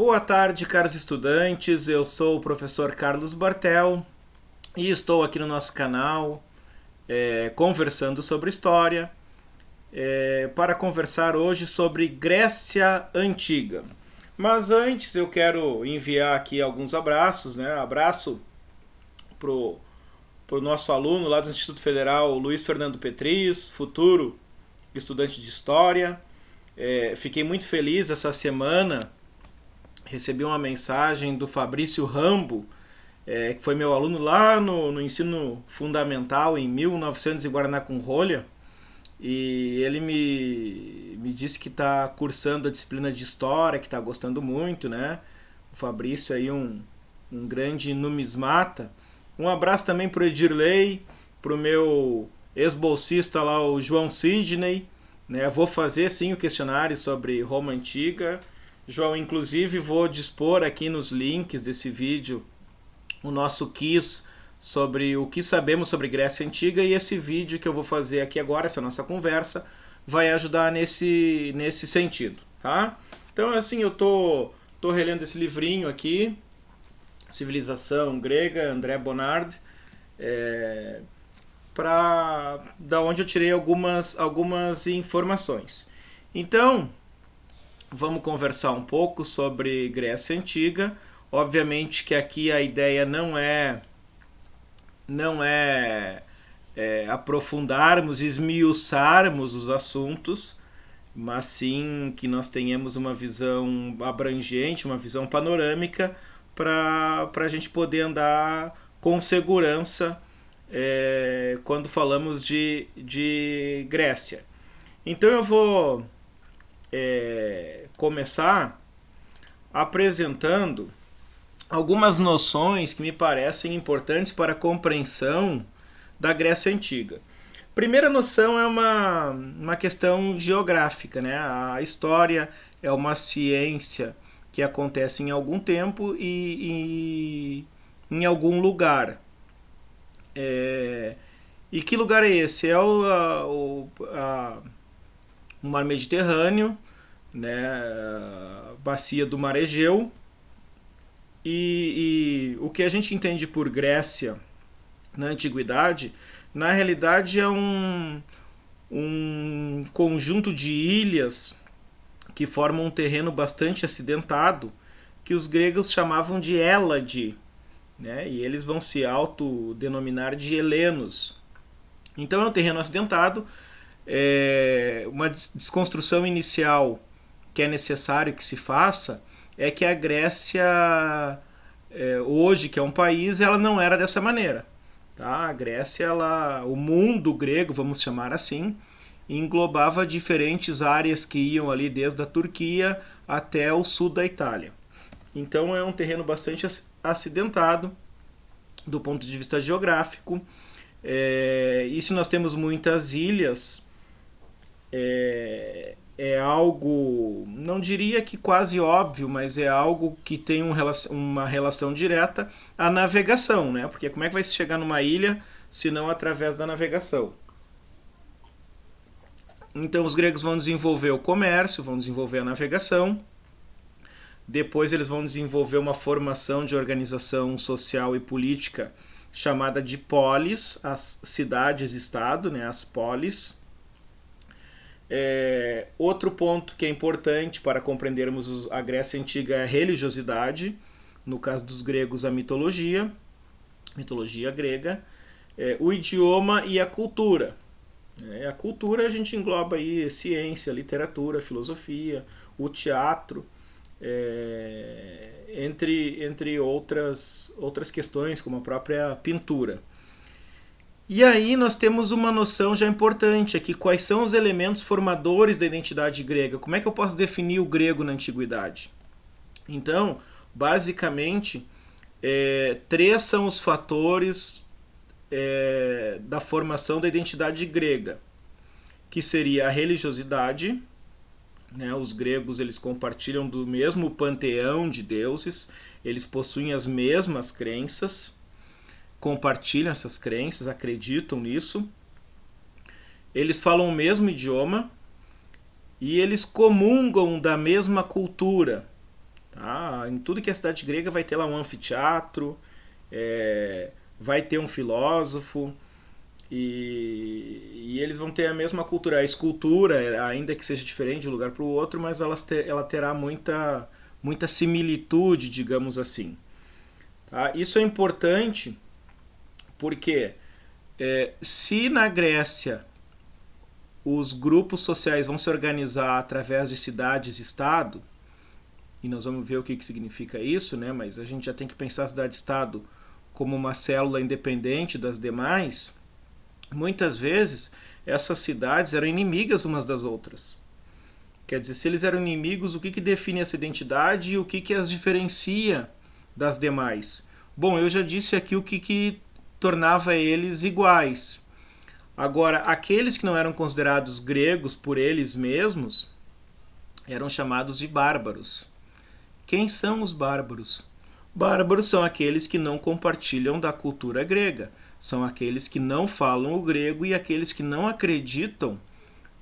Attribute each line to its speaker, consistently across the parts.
Speaker 1: Boa tarde, caros estudantes. Eu sou o professor Carlos Bartel e estou aqui no nosso canal conversando sobre história para conversar hoje sobre Grécia Antiga. Mas antes eu quero enviar aqui alguns abraços, né? Abraço pro nosso aluno lá do Instituto Federal, Luiz Fernando Petris, futuro estudante de História. Fiquei muito feliz essa semana, recebi uma mensagem do Fabrício Rambo, que foi meu aluno lá no ensino fundamental em 1900 em Guaraná com Rolha, e ele me disse que está cursando a disciplina de História, que está gostando muito, né? O Fabrício aí um grande numismata. Um abraço também para o Edirley, para o meu ex-bolsista lá, o João Sidney, né? Vou fazer sim o questionário sobre Roma Antiga. João, inclusive vou dispor aqui nos links desse vídeo o nosso quiz sobre o que sabemos sobre Grécia Antiga, e esse vídeo que eu vou fazer aqui agora, essa nossa conversa, vai ajudar nesse sentido, tá? Então, assim, eu tô relendo esse livrinho aqui, Civilização Grega, André Bonard, da onde eu tirei algumas informações. Então, vamos conversar um pouco sobre Grécia Antiga. Obviamente que aqui a ideia não é aprofundarmos, esmiuçarmos os assuntos, mas sim que nós tenhamos uma visão abrangente, uma visão panorâmica para a gente poder andar com segurança quando falamos de Grécia. Então eu vou começar apresentando algumas noções que me parecem importantes para a compreensão da Grécia Antiga. Primeira noção é uma questão geográfica, né? A história é uma ciência que acontece em algum tempo e em algum lugar. E que lugar é esse? É o Mar Mediterrâneo, né? A bacia do Mar Egeu. E o que a gente entende por Grécia na antiguidade, na realidade é um conjunto de ilhas que formam um terreno bastante acidentado, que os gregos chamavam de Hélade, né? E eles vão se autodenominar de helenos. Então é um terreno acidentado, uma desconstrução inicial que é necessário que se faça é que a Grécia, hoje, que é um país, ela não era dessa maneira. Tá? A Grécia, o mundo grego, vamos chamar assim, englobava diferentes áreas que iam ali desde a Turquia até o sul da Itália. Então é um terreno bastante acidentado do ponto de vista geográfico. E se nós temos muitas ilhas, é algo, não diria que quase óbvio, mas é algo que tem uma relação direta à navegação, né? Porque como é que vai se chegar numa ilha se não através da navegação? Então os gregos vão desenvolver o comércio, vão desenvolver a navegação, depois eles vão desenvolver uma formação de organização social e política chamada de polis, as cidades-estado, né? As polis. Outro ponto que é importante para compreendermos a Grécia Antiga é a religiosidade, no caso dos gregos a mitologia grega, o idioma e a cultura. A cultura a gente engloba aí ciência, literatura, filosofia, o teatro, entre outras questões como a própria pintura. E aí nós temos uma noção já importante aqui, quais são os elementos formadores da identidade grega? Como é que eu posso definir o grego na antiguidade? Então, basicamente, 3 são os fatores da formação da identidade grega, que seria a religiosidade, né? Os gregos eles compartilham do mesmo panteão de deuses, eles possuem as mesmas crenças, compartilham essas crenças, acreditam nisso. Eles falam o mesmo idioma e eles comungam da mesma cultura. Tá? Em tudo que é cidade grega vai ter lá um anfiteatro, vai ter um filósofo, e eles vão ter a mesma cultura. A escultura, ainda que seja diferente de um lugar para o outro, mas ela terá muita similitude, digamos assim. Tá? Isso é importante porque se na Grécia os grupos sociais vão se organizar através de cidades-estado, e nós vamos ver o que significa isso, né? Mas a gente já tem que pensar a cidade-estado como uma célula independente das demais. Muitas vezes essas cidades eram inimigas umas das outras. Quer dizer, se eles eram inimigos, o que define essa identidade e o que as diferencia das demais? Bom, eu já disse aqui o que tornava eles iguais. Agora, aqueles que não eram considerados gregos por eles mesmos eram chamados de bárbaros. Quem são os bárbaros? Bárbaros são aqueles que não compartilham da cultura grega. São aqueles que não falam o grego e aqueles que não acreditam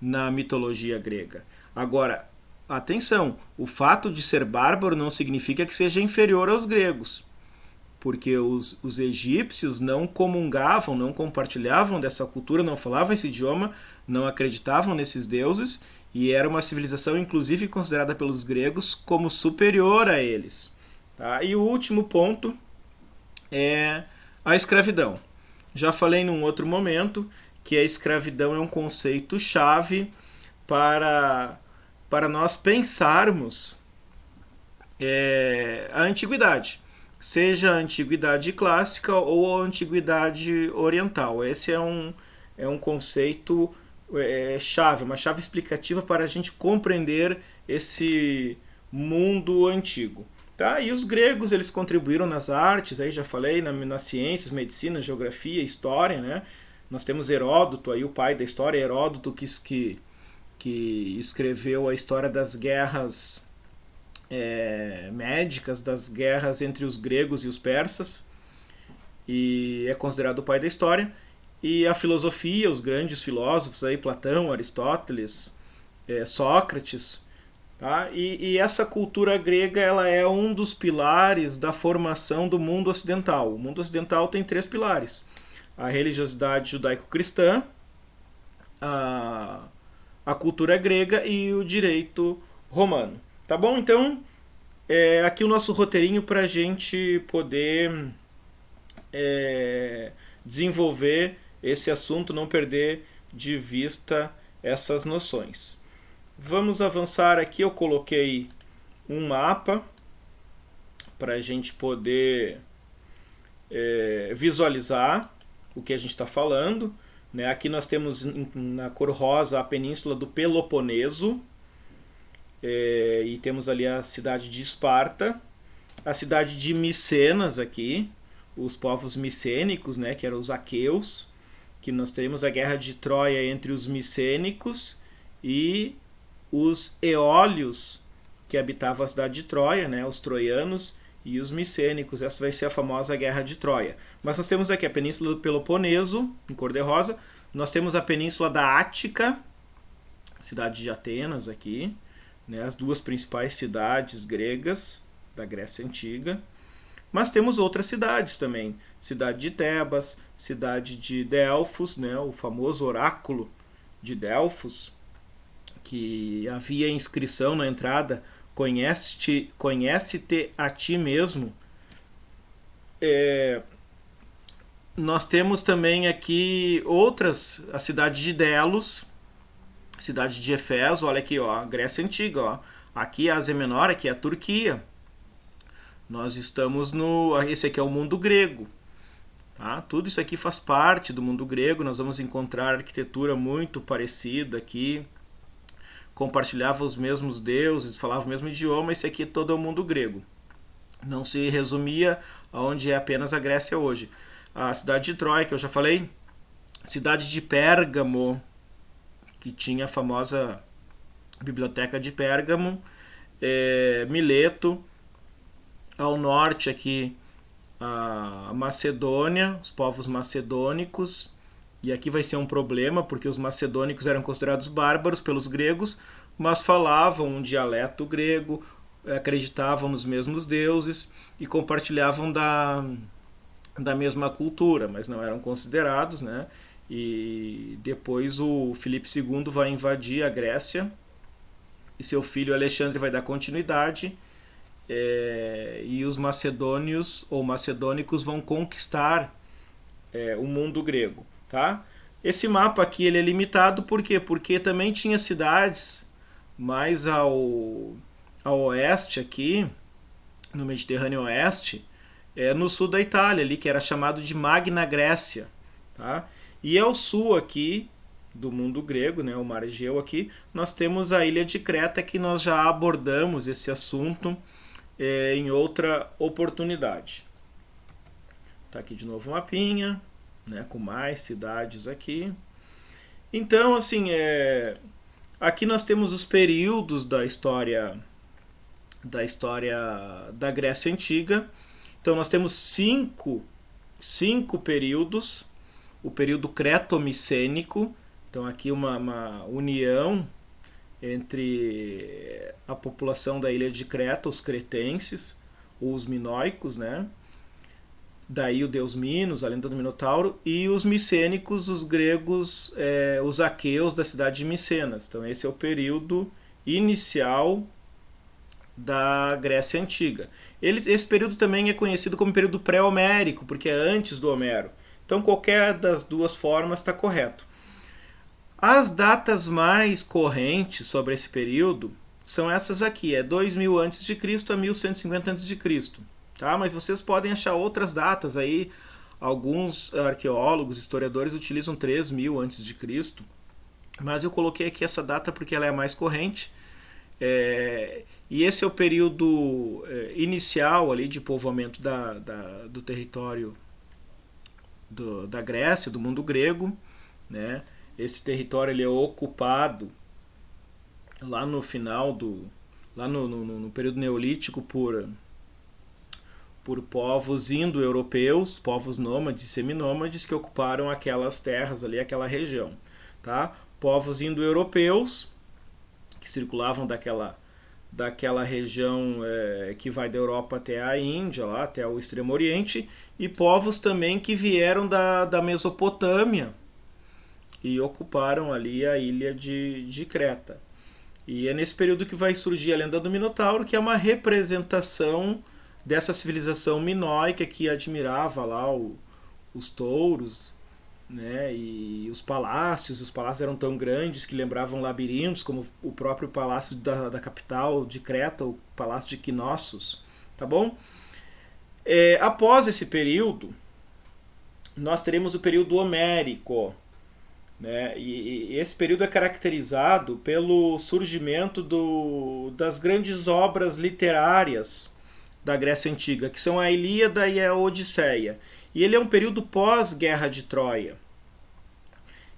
Speaker 1: na mitologia grega. Agora, atenção, o fato de ser bárbaro não significa que seja inferior aos gregos, porque os egípcios não comungavam, não compartilhavam dessa cultura, não falavam esse idioma, não acreditavam nesses deuses, e era uma civilização inclusive considerada pelos gregos como superior a eles. Tá? E o último ponto é a escravidão. Já falei num outro momento que a escravidão é um conceito-chave para nós pensarmos a antiguidade, seja a antiguidade clássica ou a antiguidade oriental. Esse é um conceito chave, uma chave explicativa para a gente compreender esse mundo antigo. Tá? E os gregos, eles contribuíram nas artes, aí já falei, nas ciências, medicina, geografia, história, né? Nós temos Heródoto, aí o pai da história, Heródoto, que escreveu a história das guerras médicas, das guerras entre os gregos e os persas, e é considerado o pai da história. E a filosofia, os grandes filósofos, aí, Platão, Aristóteles, Sócrates. Tá? E essa cultura grega ela é um dos pilares da formação do mundo ocidental. O mundo ocidental tem 3 pilares: a religiosidade judaico-cristã, a cultura grega e o direito romano. Tá bom? Então, aqui o nosso roteirinho para a gente poder desenvolver esse assunto, não perder de vista essas noções. Vamos avançar aqui, eu coloquei um mapa para a gente poder visualizar o que a gente está falando. Né? Aqui nós temos na cor rosa a península do Peloponeso, e temos ali a cidade de Esparta, a cidade de Micenas aqui, os povos micênicos, né, que eram os aqueus, que nós teremos a guerra de Troia entre os micênicos e os eólios, que habitavam a cidade de Troia, né, os troianos e os micênicos. Essa vai ser a famosa guerra de Troia. Mas nós temos aqui a península do Peloponeso, em cor de rosa. Nós temos a península da Ática, cidade de Atenas aqui, né, as 2 principais cidades gregas da Grécia Antiga. Mas temos outras cidades também, cidade de Tebas, cidade de Delfos, né, o famoso oráculo de Delfos, que havia inscrição na entrada: conhece-te a ti mesmo. Nós temos também aqui outras, a cidade de Delos, cidade de Éfeso, olha aqui, ó, Grécia Antiga, ó. Aqui a Ásia Menor, aqui é a Turquia. Nós estamos esse aqui é o mundo grego. Tá? Tudo isso aqui faz parte do mundo grego. Nós vamos encontrar arquitetura muito parecida aqui. Compartilhava os mesmos deuses, falava o mesmo idioma. Esse aqui todo é o mundo grego. Não se resumia aonde é apenas a Grécia hoje. A cidade de Troia, que eu já falei. Cidade de Pérgamo, que tinha a famosa biblioteca de Pérgamo. Mileto. Ao norte aqui a Macedônia, os povos macedônicos, e aqui vai ser um problema porque os macedônicos eram considerados bárbaros pelos gregos, mas falavam um dialeto grego, acreditavam nos mesmos deuses e compartilhavam da mesma cultura, mas não eram considerados, né? E depois o Filipe II vai invadir a Grécia e seu filho Alexandre vai dar continuidade, e os macedônios ou macedônicos vão conquistar o mundo grego, tá? Esse mapa aqui ele é limitado por quê? Porque também tinha cidades mais ao oeste aqui, no Mediterrâneo Oeste, no sul da Itália, ali, que era chamado de Magna Grécia. Tá? E ao sul aqui, do mundo grego, né, o Mar Egeu aqui, nós temos a ilha de Creta, que nós já abordamos esse assunto em outra oportunidade. Tá aqui de novo um mapinha, né, com mais cidades aqui. Então, assim, aqui nós temos os períodos da história da Grécia Antiga. Então nós temos cinco períodos. O período creto-micênico, então aqui uma união entre a população da ilha de Creta, os cretenses, ou os minoicos, né? Daí o deus Minos, a lenda do Minotauro, e os micênicos, os gregos, os aqueus da cidade de Micenas. Então esse é o período inicial da Grécia Antiga. Esse período também é conhecido como período pré-homérico, porque é antes do Homero. Então qualquer das duas formas está correto. As datas mais correntes sobre esse período são essas aqui, 2000 a.C. a 1150 a.C. Tá? Mas vocês podem achar outras datas aí. Alguns arqueólogos, historiadores utilizam 3000 a.C. Mas eu coloquei aqui essa data porque ela é a mais corrente. E esse é o período inicial ali de povoamento do território da Grécia, do mundo grego, né? Esse território ele é ocupado lá no final lá no período neolítico por povos indo-europeus, povos nômades e seminômades que ocuparam aquelas terras ali, aquela região, tá? Povos indo-europeus que circulavam daquela região que vai da Europa até a Índia, lá, até o Extremo Oriente, e povos também que vieram da Mesopotâmia e ocuparam ali a ilha de Creta. E é nesse período que vai surgir a lenda do Minotauro, que é uma representação dessa civilização minoica que admirava lá os touros, né, e os palácios eram tão grandes que lembravam labirintos, como o próprio palácio da capital de Creta, o palácio de Knossos, tá bom? Após esse período, nós teremos o período homérico, né, e esse período é caracterizado pelo surgimento das grandes obras literárias da Grécia Antiga, que são a Ilíada e a Odisseia. E ele é um período pós-Guerra de Troia.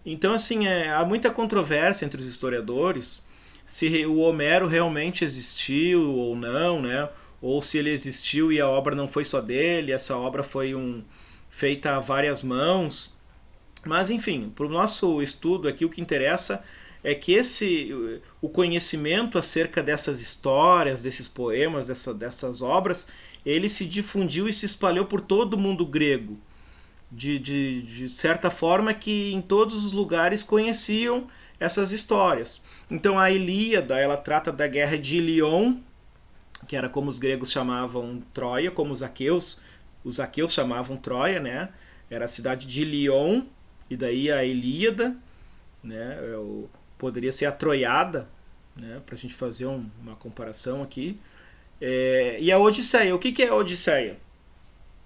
Speaker 1: Então, assim, há muita controvérsia entre os historiadores se o Homero realmente existiu ou não, né? Ou se ele existiu e a obra não foi só dele, essa obra foi feita a várias mãos. Mas, enfim, para o nosso estudo aqui, o que interessa é que o conhecimento acerca dessas histórias, desses poemas, dessas obras, ele se difundiu e se espalhou por todo o mundo grego. De certa forma que em todos os lugares conheciam essas histórias. Então a Ilíada, ela trata da guerra de Ilion, que era como os gregos chamavam Troia, como os aqueus chamavam Troia, né? Era a cidade de Ilion, e daí a Ilíada, né? Poderia ser a Troiada, né? Para a gente fazer uma comparação aqui. E a Odisseia, o que é a Odisseia?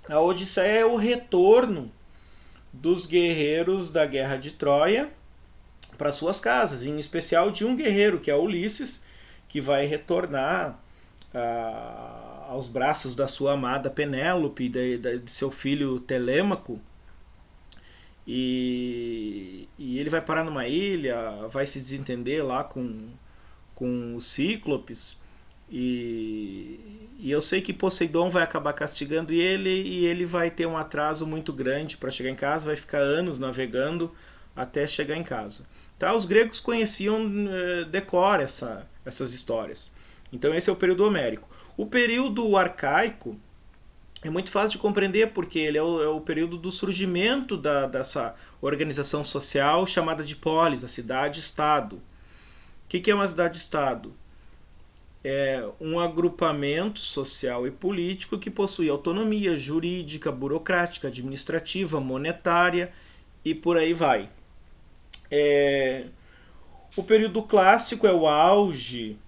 Speaker 1: A Odisseia é o retorno dos guerreiros da guerra de Troia para suas casas, em especial de um guerreiro, que é Ulisses, que vai retornar aos braços da sua amada Penélope e de seu filho Telêmaco. E ele vai parar numa ilha, vai se desentender lá com os Cíclopes. E eu sei que Poseidon vai acabar castigando ele, e ele vai ter um atraso muito grande para chegar em casa, vai ficar anos navegando até chegar em casa. Tá? Os gregos conheciam de cor essas histórias. Então esse é o período homérico. O período arcaico é muito fácil de compreender porque ele é o período do surgimento dessa organização social chamada de polis, a cidade-estado. O que é uma cidade-estado? É um agrupamento social e político que possui autonomia jurídica, burocrática, administrativa, monetária e por aí vai. O período clássico é o auge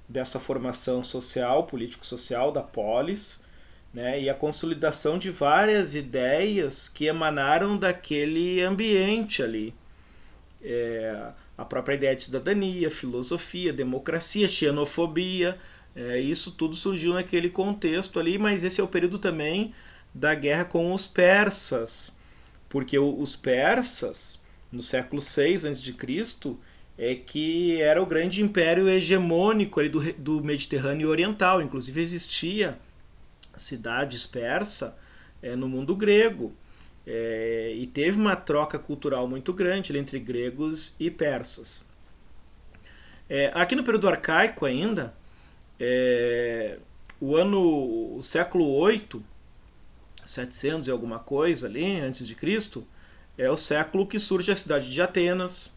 Speaker 1: dessa formação social, político-social da polis, né, e a consolidação de várias ideias que emanaram daquele ambiente ali. A própria ideia de cidadania, filosofia, democracia, xenofobia, isso tudo surgiu naquele contexto ali, mas esse é o período também da guerra com os persas, porque os persas, no século VI a.C., que era o grande império hegemônico ali do Mediterrâneo Oriental, inclusive existia cidades persas no mundo grego. E teve uma troca cultural muito grande entre gregos e persas. Aqui no período arcaico ainda, o século VIII, 700 e alguma coisa ali, antes de Cristo, é o século que surge a cidade de Atenas,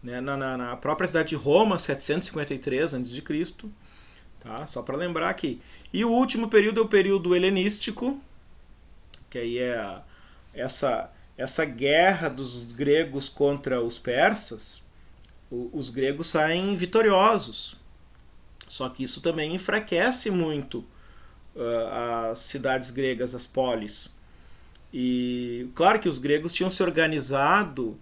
Speaker 1: né, na própria cidade de Roma, 753 a.C., tá? Só para lembrar aqui. E o último período é o período helenístico, que aí é essa guerra dos gregos contra os persas. Os gregos saem vitoriosos, só que isso também enfraquece muito as cidades gregas, as polis. E claro que os gregos tinham se organizado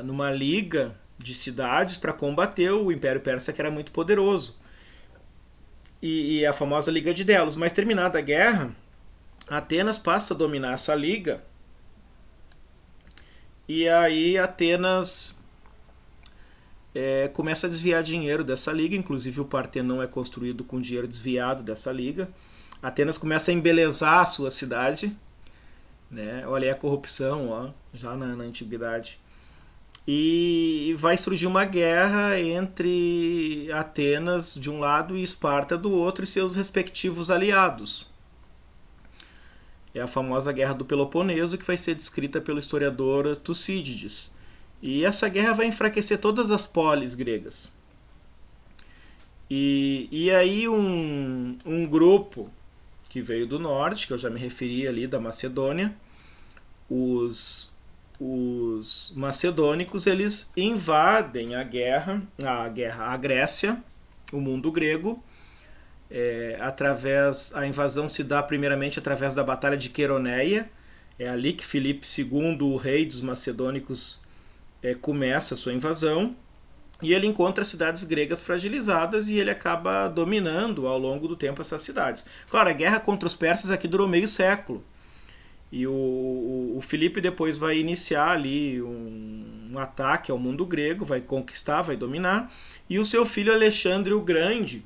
Speaker 1: numa liga de cidades para combater o Império Persa, que era muito poderoso. E a famosa Liga de Delos. Mas terminada a guerra, Atenas passa a dominar essa liga. E aí Atenas começa a desviar dinheiro dessa liga. Inclusive o Partenon é construído com dinheiro desviado dessa liga. Atenas começa a embelezar a sua cidade, né? Olha aí a corrupção, ó, já na antiguidade. E vai surgir uma guerra entre Atenas de um lado e Esparta do outro e seus respectivos aliados. É a famosa Guerra do Peloponeso, que vai ser descrita pelo historiador Tucídides. E essa guerra vai enfraquecer todas as polis gregas. E aí um grupo que veio do norte, que eu já me referi ali, da Macedônia, os macedônicos, eles invadem a Grécia, o mundo grego. A invasão se dá primeiramente através da Batalha de Queroneia. É ali que Filipe II, o rei dos macedônicos, começa a sua invasão. E ele encontra cidades gregas fragilizadas e ele acaba dominando ao longo do tempo essas cidades. Claro, a guerra contra os persas aqui durou meio século. E o Filipe depois vai iniciar ali um ataque ao mundo grego, vai conquistar, vai dominar. E o seu filho Alexandre o Grande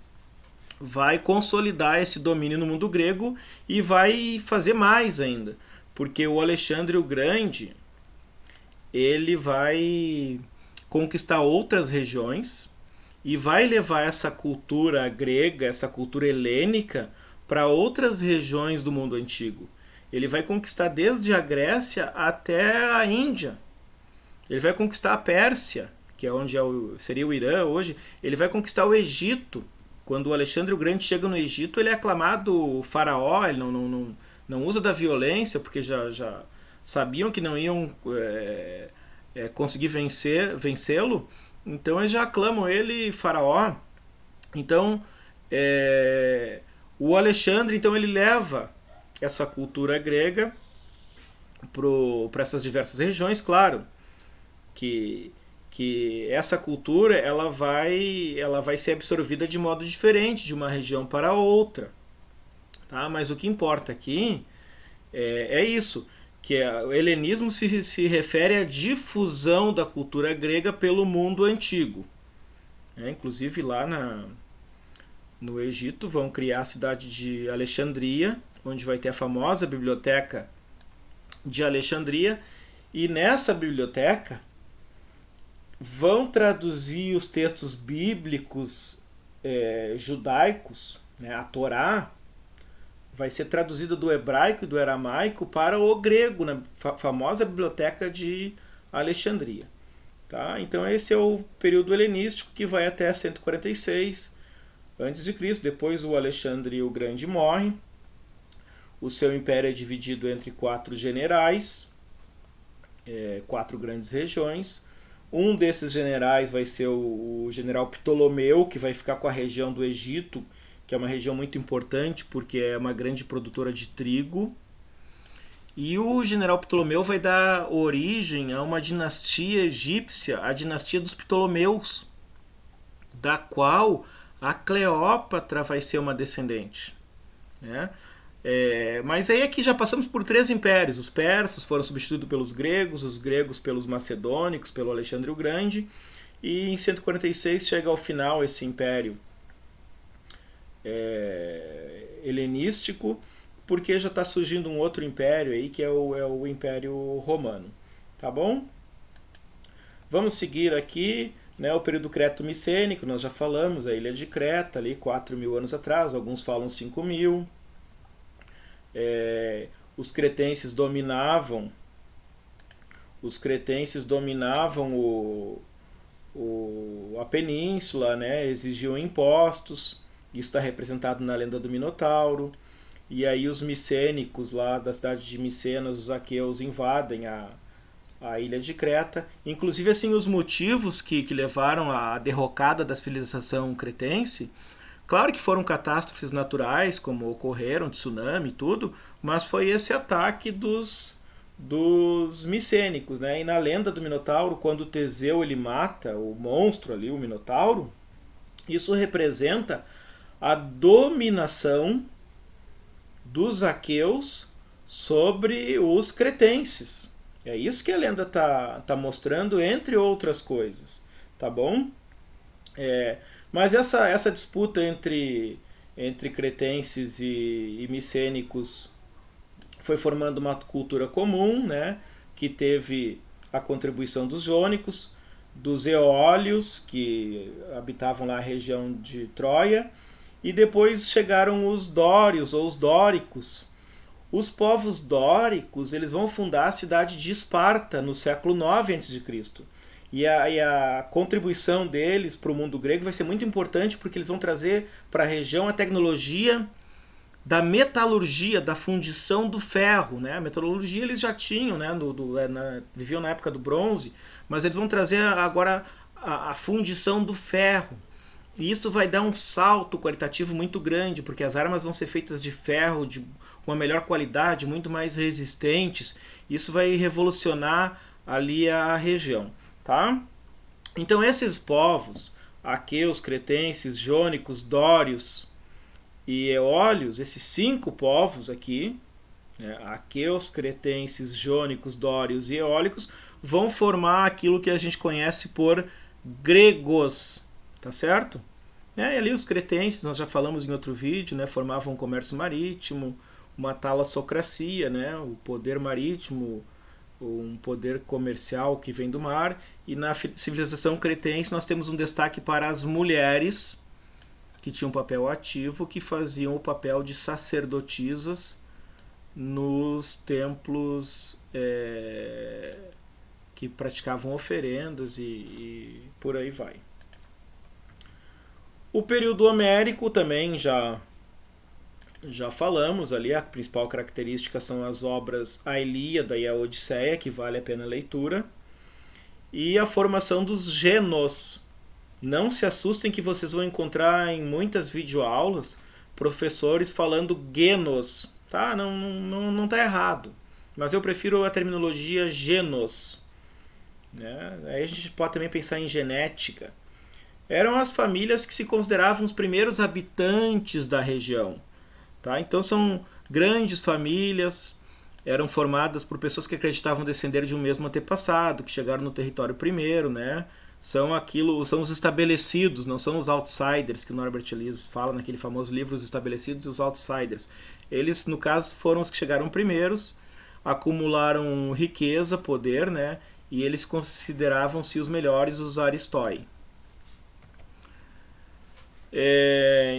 Speaker 1: vai consolidar esse domínio no mundo grego e vai fazer mais ainda. Porque o Alexandre o Grande, ele vai conquistar outras regiões e vai levar essa cultura grega, essa cultura helênica, para outras regiões do mundo antigo. Ele vai conquistar desde a Grécia até a Índia. Ele vai conquistar a Pérsia, que é onde seria o Irã hoje. Ele vai conquistar o Egito. Quando o Alexandre o Grande chega no Egito, ele é aclamado faraó, ele não usa da violência, porque já sabiam que não iam conseguir vencê-lo. Então eles já aclamam ele faraó. Então o Alexandre, então, ele leva essa cultura grega para essas diversas regiões. Claro que essa cultura ela vai ser absorvida de modo diferente de uma região para outra, tá? Mas o que importa aqui é isso, que o helenismo se refere à difusão da cultura grega pelo mundo antigo. Inclusive lá no Egito vão criar a cidade de Alexandria, onde vai ter a famosa biblioteca de Alexandria, e nessa biblioteca vão traduzir os textos bíblicos judaicos, né, a Torá, vai ser traduzida do hebraico e do aramaico para o grego, na famosa biblioteca de Alexandria. Tá? Então esse é o período helenístico que vai até 146 a.C. Depois o Alexandre o Grande morre. O seu império é dividido entre 4 generais, 4 grandes regiões. Um desses generais vai ser o general Ptolomeu, que vai ficar com a região do Egito, que é uma região muito importante porque é uma grande produtora de trigo. E o general Ptolomeu vai dar origem a uma dinastia egípcia, a dinastia dos Ptolomeus, da qual a Cleópatra vai ser uma descendente. Né? Mas aí aqui já passamos por 3 impérios. Os persas foram substituídos pelos gregos, os gregos pelos macedônicos, pelo Alexandre o Grande, e em 146 chega ao final esse império helenístico, porque já está surgindo um outro império aí, que é o Império Romano. Tá bom? Vamos seguir aqui, né, o período creto-micênico, nós já falamos, a ilha de Creta, ali 4.000 anos atrás, alguns falam 5.000. Os cretenses dominavam a península, né, exigiam impostos, isso está representado na lenda do Minotauro. E aí os micênicos lá da cidade de Micenas, os aqueus, invadem a ilha de Creta. Inclusive, assim, os motivos que levaram à derrocada da civilização cretense, claro que foram catástrofes naturais, como ocorreram, tsunami e tudo, mas foi esse ataque dos micênicos. Né? E na lenda do Minotauro, quando Teseu ele mata o monstro ali, o Minotauro, isso representa a dominação dos aqueus sobre os cretenses. É isso que a lenda tá mostrando, entre outras coisas. Tá bom? Mas essa disputa entre cretenses e micênicos foi formando uma cultura comum, né? Que teve a contribuição dos jônicos, dos eólios, que habitavam lá a região de Troia, e depois chegaram os dórios ou os dóricos. Os povos dóricos eles vão fundar a cidade de Esparta no século 9 a.C. E a contribuição deles para o mundo grego vai ser muito importante porque eles vão trazer para a região a tecnologia da metalurgia, da fundição do ferro. Né? A metalurgia eles já tinham, né? Viviam na época do bronze, mas eles vão trazer agora a fundição do ferro. E isso vai dar um salto qualitativo muito grande, porque as armas vão ser feitas de ferro, de uma melhor qualidade, muito mais resistentes. Isso vai revolucionar ali a região. Tá? Então esses povos, aqueus, cretenses, jônicos, dórios e eólios, esses 5 povos aqui, né, aqueus, cretenses, jônicos, dórios e eólicos, vão formar aquilo que a gente conhece por gregos. Tá certo? E ali os cretenses, nós já falamos em outro vídeo, né, formavam um comércio marítimo, uma talassocracia, né, o poder marítimo, um poder comercial que vem do mar. E na civilização cretense nós temos um destaque para as mulheres, que tinham um papel ativo, que faziam o papel de sacerdotisas nos templos que praticavam oferendas e por aí vai. O período homérico também já falamos ali, a principal característica são as obras A Ilíada e a Odisseia, que vale a pena a leitura, e a formação dos genos. Não se assustem que vocês vão encontrar em muitas videoaulas professores falando genos, tá? Não tá errado, mas eu prefiro a terminologia genos. Né? Aí a gente pode também pensar em genética. Eram as famílias que se consideravam os primeiros habitantes da região. Tá? Então são grandes famílias, eram formadas por pessoas que acreditavam descender de um mesmo antepassado, que chegaram no território primeiro, né? São os estabelecidos, não são os outsiders, que o Norbert Elias fala naquele famoso livro, Os Estabelecidos e os Outsiders. Eles, no caso, foram os que chegaram primeiros, acumularam riqueza, poder, né? E eles consideravam-se os melhores, os aristoi.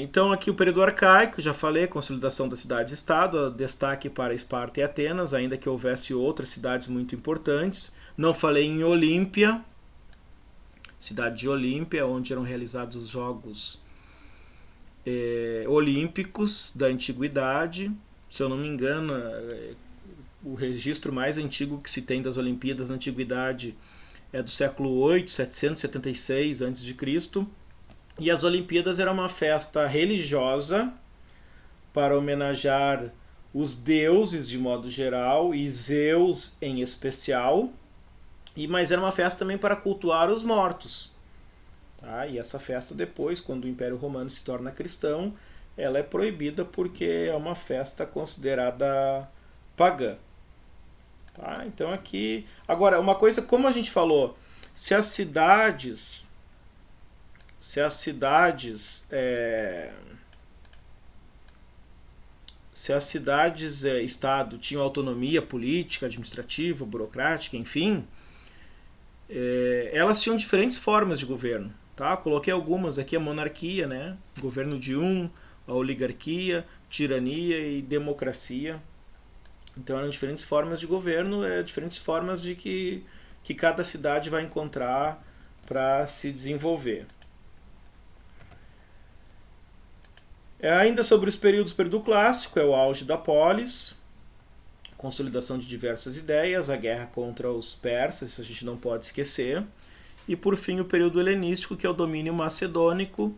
Speaker 1: Então aqui o período arcaico, já falei, consolidação das cidades-estado, destaque para Esparta e Atenas, ainda que houvesse outras cidades muito importantes. Não falei em Olímpia, cidade de Olímpia, onde eram realizados os Jogos Olímpicos da Antiguidade. Se eu não me engano, o registro mais antigo que se tem das Olimpíadas na Antiguidade é do século 8, 776 a.C., e as Olimpíadas era uma festa religiosa para homenagear os deuses de modo geral e Zeus em especial, mas era uma festa também para cultuar os mortos. Tá? E essa festa depois, quando o Império Romano se torna cristão, ela é proibida porque é uma festa considerada pagã. Tá? Então aqui... Agora, uma coisa, como a gente falou, se as cidades estado tinham autonomia política, administrativa, burocrática, enfim, elas tinham diferentes formas de governo. Tá? Coloquei algumas aqui: a monarquia, né? Governo de a oligarquia, tirania e democracia. Então eram diferentes formas de governo, diferentes formas de que cada cidade vai encontrar para se desenvolver. Ainda sobre os períodos, período clássico é o auge da polis, consolidação de diversas ideias, a guerra contra os persas, isso a gente não pode esquecer. E por fim o período helenístico, que é o domínio macedônico,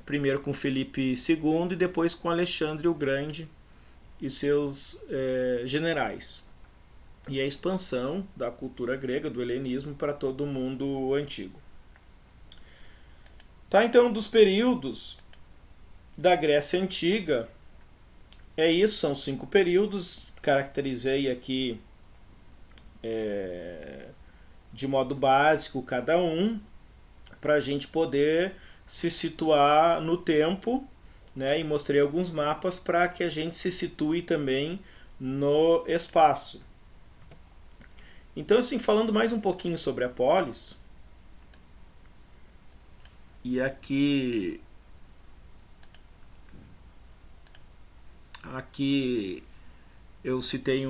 Speaker 1: primeiro com Filipe II e depois com Alexandre o Grande e seus generais. E a expansão da cultura grega, do helenismo, para todo o mundo antigo. Tá, então, dos períodos da Grécia Antiga, isso, são 5 períodos, caracterizei aqui de modo básico cada um, para a gente poder se situar no tempo, né, e mostrei alguns mapas para que a gente se situe também no espaço. Então, assim, falando mais um pouquinho sobre a polis, e aqui eu citei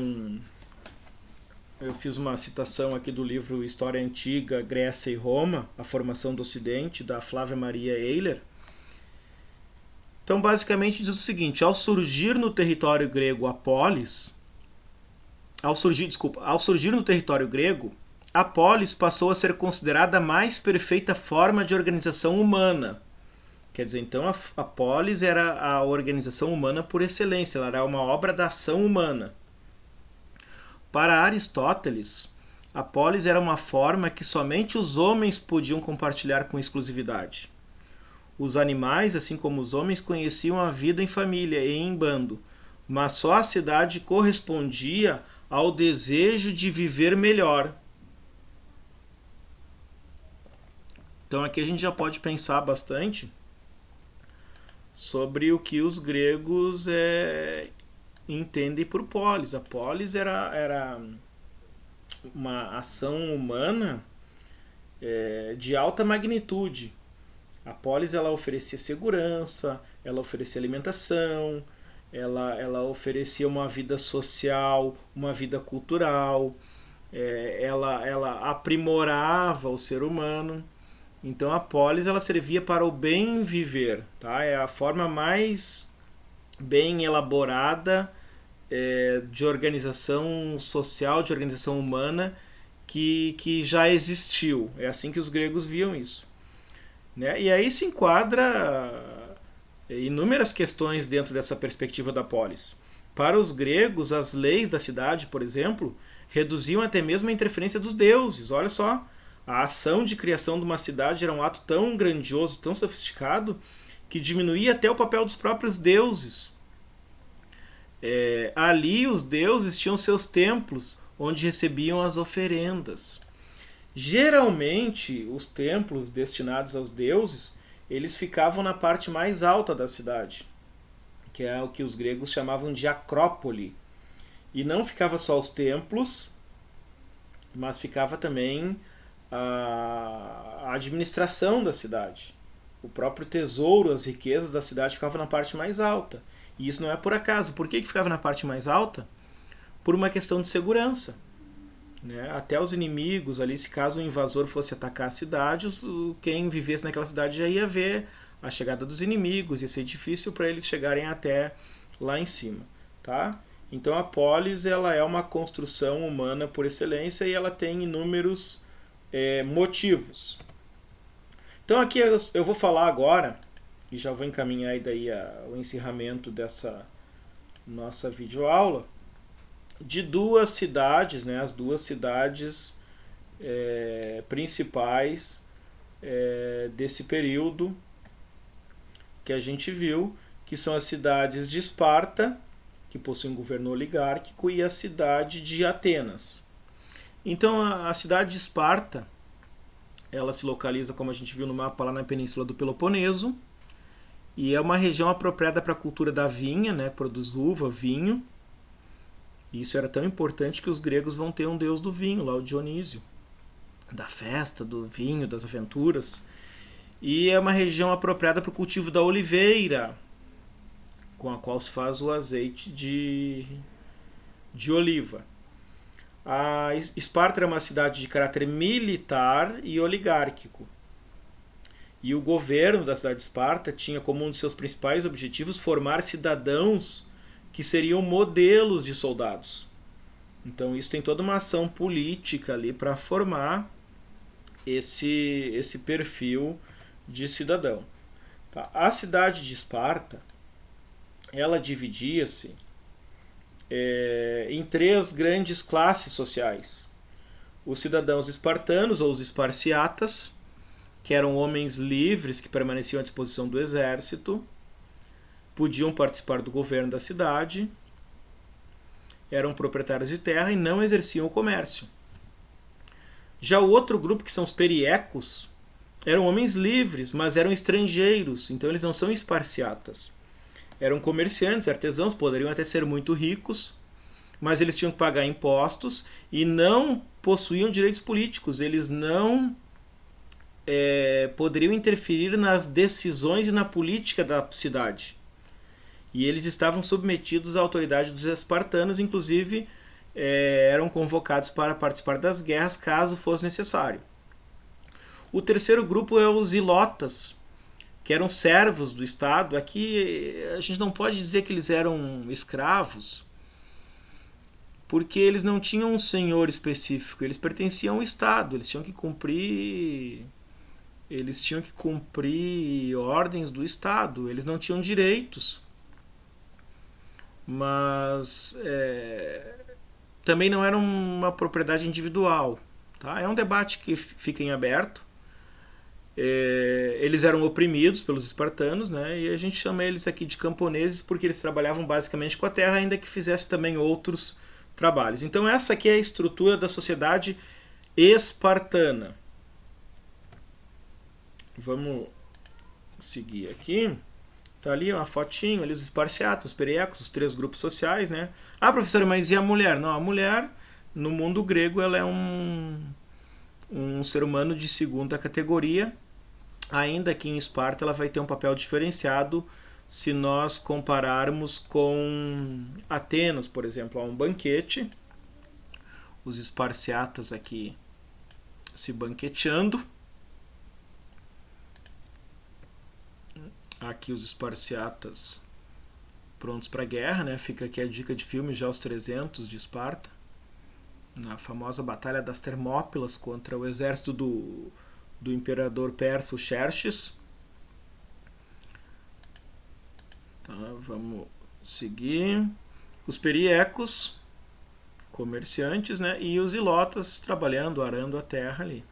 Speaker 1: eu fiz uma citação aqui do livro História Antiga, Grécia e Roma, a Formação do Ocidente, da Flávia Maria Eyler. Então, basicamente diz o seguinte: ao surgir no território grego a polis, ao surgir no território grego, a polis passou a ser considerada a mais perfeita forma de organização humana. Quer dizer, então a polis era a organização humana por excelência, ela era uma obra da ação humana. Para Aristóteles, a polis era uma forma que somente os homens podiam compartilhar com exclusividade. Os animais, assim como os homens, conheciam a vida em família e em bando, mas só a cidade correspondia ao desejo de viver melhor. Então aqui a gente já pode pensar bastante sobre o que os gregos entendem por polis. A polis era uma ação humana de alta magnitude. A polis ela oferecia segurança, ela oferecia alimentação, ela oferecia uma vida social, uma vida cultural, ela aprimorava o ser humano. Então a polis ela servia para o bem viver, tá? É a forma mais bem elaborada de organização social, de organização humana que já existiu. É assim que os gregos viam isso. Né? E aí se enquadra inúmeras questões dentro dessa perspectiva da polis. Para os gregos, as leis da cidade, por exemplo, reduziam até mesmo a interferência dos deuses. Olha só, a ação de criação de uma cidade era um ato tão grandioso, tão sofisticado, que diminuía até o papel dos próprios deuses. Ali os deuses tinham seus templos, onde recebiam as oferendas. Geralmente, os templos destinados aos deuses, eles ficavam na parte mais alta da cidade, que é o que os gregos chamavam de acrópole. E não ficava só os templos, mas ficava também a administração da cidade. o próprio tesouro, as riquezas da cidade ficava na parte mais alta. E isso não é por acaso. Por que ficava na parte mais alta? Por uma questão de segurança. Né? Até os inimigos ali, se caso o invasor fosse atacar a cidade, quem vivesse naquela cidade já ia ver a chegada dos inimigos, ia ser difícil para eles chegarem até lá em cima. Tá? Então a polis ela é uma construção humana por excelência e ela tem inúmeros motivos. Então aqui eu vou falar agora, e já vou encaminhar daí o encerramento dessa nossa videoaula, de duas cidades, né, as duas cidades principais desse período que a gente viu, que são as cidades de Esparta, que possuem um governo oligárquico, e a cidade de Atenas. Então a cidade de Esparta, ela se localiza, como a gente viu no mapa, lá na península do Peloponeso, e é uma região apropriada para a cultura da vinha, né? Produz uva, vinho. E isso era tão importante que os gregos vão ter um deus do vinho, lá o Dionísio, da festa, do vinho, das aventuras. E é uma região apropriada para o cultivo da oliveira, com a qual se faz o azeite de oliva. A Esparta era uma cidade de caráter militar e oligárquico. E o governo da cidade de Esparta tinha como um de seus principais objetivos formar cidadãos que seriam modelos de soldados. Então isso tem toda uma ação política ali para formar esse perfil de cidadão. Tá? A cidade de Esparta, ela dividia-se em três grandes classes sociais. Os cidadãos espartanos, ou os esparciatas, que eram homens livres que permaneciam à disposição do exército, podiam participar do governo da cidade, eram proprietários de terra e não exerciam o comércio. Já o outro grupo, que são os periecos, eram homens livres, mas eram estrangeiros, então eles não são esparciatas. Eram comerciantes, artesãos, poderiam até ser muito ricos, mas eles tinham que pagar impostos e não possuíam direitos políticos. Eles não poderiam interferir nas decisões e na política da cidade. E eles estavam submetidos à autoridade dos espartanos, inclusive eram convocados para participar das guerras caso fosse necessário. O terceiro grupo é os ilotas, que eram servos do Estado. Aqui a gente não pode dizer que eles eram escravos, porque eles não tinham um senhor específico, eles pertenciam ao Estado, eles tinham que cumprir ordens do Estado, eles não tinham direitos, mas também não era uma propriedade individual. Tá? É um debate que fica em aberto. Eles eram oprimidos pelos espartanos, né? E a gente chama eles aqui de camponeses porque eles trabalhavam basicamente com a terra, ainda que fizessem também outros trabalhos. Então essa aqui é a estrutura da sociedade espartana. Vamos seguir aqui. Tá ali uma fotinho, ali os esparciatas, os periecos, os três grupos sociais, né? Ah, professor, mas e a mulher? Não, a mulher, no mundo grego, ela é um ser humano de segunda categoria, ainda que em Esparta ela vai ter um papel diferenciado se nós compararmos com Atenas, por exemplo. Há um banquete, os esparciatas aqui se banqueteando, aqui os esparciatas prontos para a guerra, né? Fica aqui a dica de filme, já os 300 de Esparta, na famosa Batalha das Termópilas contra o exército do imperador persa, o Xerxes. Tá, vamos seguir. Os periecos, comerciantes, né? E os ilotas trabalhando, arando a terra ali.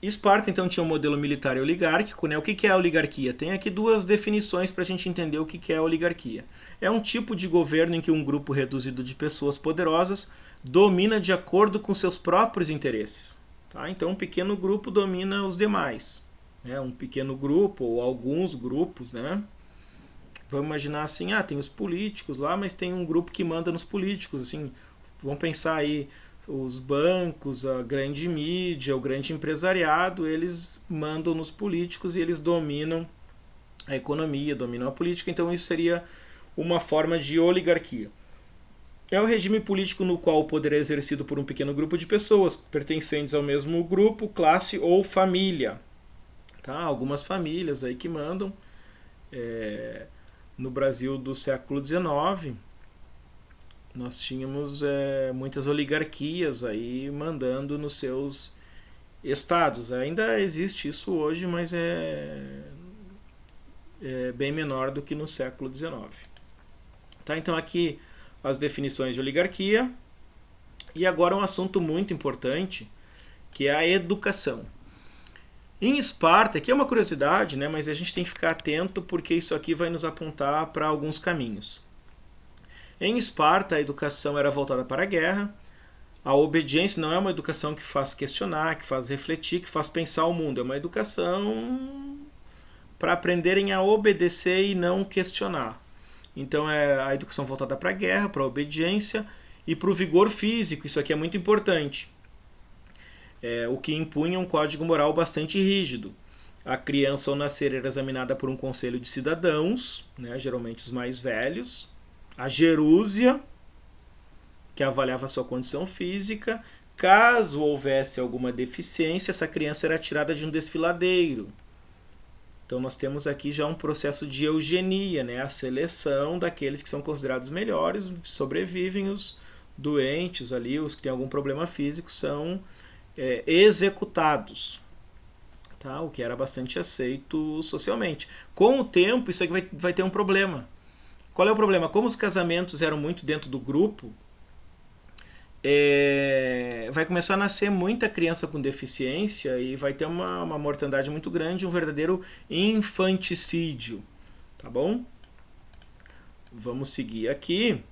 Speaker 1: Esparta, então, tinha um modelo militar e oligárquico, né? O que é a oligarquia? Tem aqui duas definições para a gente entender o que é a oligarquia. É um tipo de governo em que um grupo reduzido de pessoas poderosas domina de acordo com seus próprios interesses. Tá? Então, um pequeno grupo domina os demais. Né? Um pequeno grupo, ou alguns grupos, né? Vamos imaginar assim, tem os políticos lá, mas tem um grupo que manda nos políticos. Assim, vamos pensar aí, Os bancos, a grande mídia, o grande empresariado, eles mandam nos políticos e eles dominam a economia, dominam a política, então isso seria uma forma de oligarquia. É o regime político no qual o poder é exercido por um pequeno grupo de pessoas pertencentes ao mesmo grupo, classe ou família. Tá? Algumas famílias aí que mandam. No Brasil do século XIX, nós tínhamos muitas oligarquias aí mandando nos seus estados. Ainda existe isso hoje, mas é bem menor do que no século XIX. Tá? Então aqui as definições de oligarquia. E agora um assunto muito importante, que é a educação. Em Esparta, aqui é uma curiosidade, né, mas a gente tem que ficar atento porque isso aqui vai nos apontar para alguns caminhos. Em Esparta, a educação era voltada para a guerra. A obediência não é uma educação que faz questionar, que faz refletir, que faz pensar o mundo. É uma educação para aprenderem a obedecer e não questionar. Então é a educação voltada para a guerra, para a obediência e para o vigor físico. Isso aqui é muito importante. O que impunha um código moral bastante rígido. A criança ao nascer era examinada por um conselho de cidadãos, né, geralmente os mais velhos. A gerúsia, que avaliava a sua condição física. Caso houvesse alguma deficiência, essa criança era tirada de um desfiladeiro. Então nós temos aqui já um processo de eugenia, né? A seleção daqueles que são considerados melhores, sobrevivem, os doentes ali, os que têm algum problema físico, são executados. Tá? O que era bastante aceito socialmente. Com o tempo, isso aqui vai ter um problema. Qual é o problema? Como os casamentos eram muito dentro do grupo, vai começar a nascer muita criança com deficiência e vai ter uma mortandade muito grande, um verdadeiro infanticídio. Tá bom? Vamos seguir aqui.